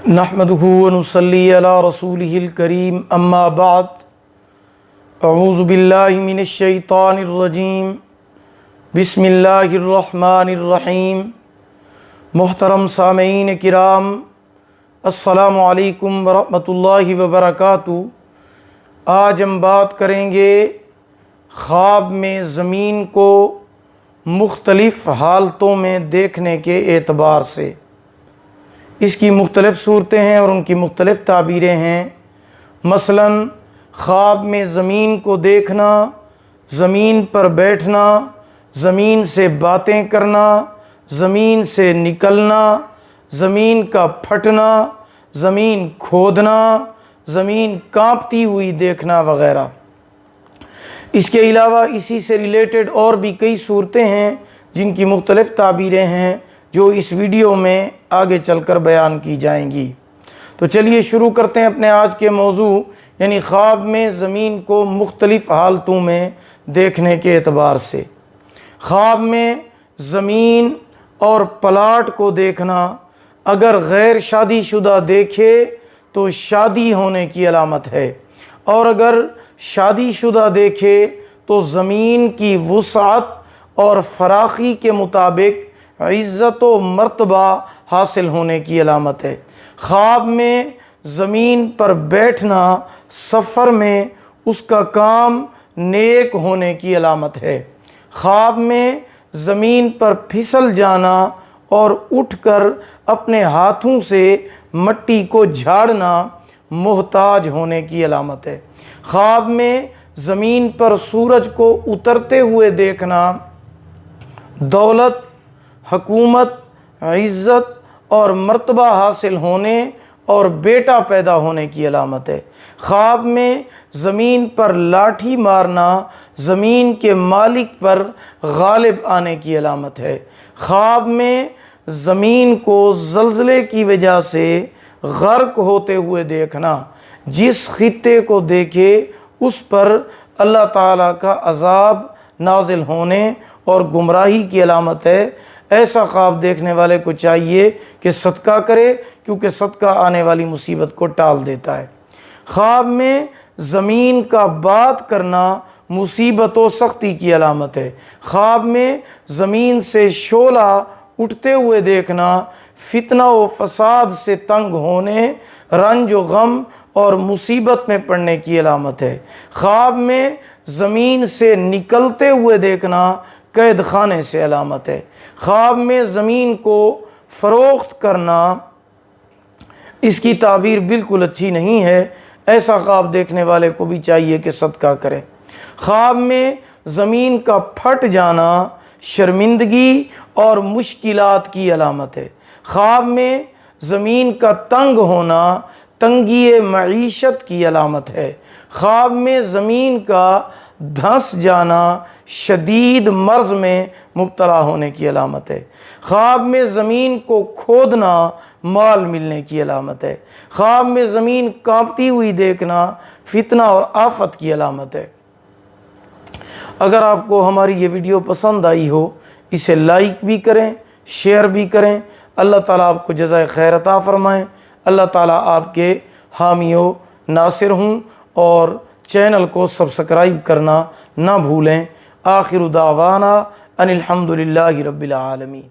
नहमदुहु व नुसल्ली अला रसूलिहिल करीम अम्मा बाद अऊज़ु बिल्लाहि मिनश शैतानिर रजीम बिस्मिल्लाहिर रहमानिर रहीम। मुहतरम सामीन किराम, अस्सलामु अलैकुम व रहमतुल्लाहि व बरकातुहू। आज हम बात करेंगे ख्वाब में ज़मीन को मुख्तलिफ़ हालतों में देखने के एतबार से। इसकी मुख्तलिफ़ सूरतें हैं और उनकी मुख्तलिफ़ ताबीरें हैं। मसलन ख्वाब में ज़मीन को देखना, ज़मीन पर बैठना, ज़मीन से बातें करना, ज़मीन से निकलना, ज़मीन का फटना, ज़मीन खोदना, ज़मीन कांपती हुई देखना वग़ैरह। इसके अलावा इसी से रिलेटेड और भी कई सूरतें हैं जिनकी मुख्तलिफ़ ताबीरें हैं जो इस वीडियो में आगे चलकर बयान की जाएंगी। तो चलिए शुरू करते हैं अपने आज के मौजू, यानी ख्वाब में ज़मीन को मुख्तलिफ़ हालतों में देखने के एतबार से। ख्वाब में ज़मीन और प्लाट को देखना, अगर गैर शादीशुदा देखे तो शादी होने की अलामत है, और अगर शादीशुदा देखे तो ज़मीन की वुसअत और फराखी के मुताबिक इज़्ज़त व मर्तबा हासिल होने की अलामत है। ख्वाब में ज़मीन पर बैठना सफ़र में उसका काम नेक होने की अलामत है। ख्वाब में ज़मीन पर फिसल जाना और उठकर अपने हाथों से मट्टी को झाड़ना मोहताज होने की अलामत है। ख्वाब में ज़मीन पर सूरज को उतरते हुए देखना दौलत, हुकूमत, इज़्ज़त और मर्तबा हासिल होने और बेटा पैदा होने की अलामत है। ख्वाब में ज़मीन पर लाठी मारना ज़मीन के मालिक पर गालिब आने की अलामत है। ख्वाब में ज़मीन को ज़लज़ले की वजह से गर्क होते हुए देखना, जिस खित्ते को देखे उस पर अल्लाह ताला का अज़ाब नाजिल होने और गुमराही की अलामत है। ऐसा ख्वाब देखने वाले को चाहिए कि सदका करे, क्योंकि सदका आने वाली मुसीबत को टाल देता है। ख्वाब में ज़मीन का बात करना मुसीबत व सख्ती की अलामत है। ख्वाब में ज़मीन से शोला उठते हुए देखना फितना व फसाद से तंग होने, रंज व गम और मुसीबत में पड़ने की अलामत है। ख्वाब में ज़मीन से निकलते हुए देखना कैद खाने से अलामत है। ख्वाब में ज़मीन को फ़रोख्त करना, इसकी ताबीर बिल्कुल अच्छी नहीं है। ऐसा ख्वाब देखने वाले को भी चाहिए कि सदका करे। ख्वाब में ज़मीन का फट जाना शर्मिंदगी और मुश्किलात की अलामत है। ख्वाब में ज़मीन का तंग होना तंगी मईशत की अलामत है। ख्वाब में ज़मीन का धंस जाना शदीद मर्ज़ में मुब्तला होने की अलामत है। ख्वाब में ज़मीन को खोदना माल मिलने की अलामत है। ख्वाब में ज़मीन कांपती हुई देखना फितना और आफत की अलामत है। अगर आपको हमारी ये वीडियो पसंद आई हो, इसे लाइक भी करें, शेयर भी करें। अल्लाह ताला आपको जज़ाए खैर अता फ़रमाएँ। अल्लाह ताला आपके हामी व नासिर हूँ, और चैनल को सब्सक्राइब करना ना भूलें। आखिर दावाना अनिल हम्दुलिल्लाहि रब्बिल आलमीन।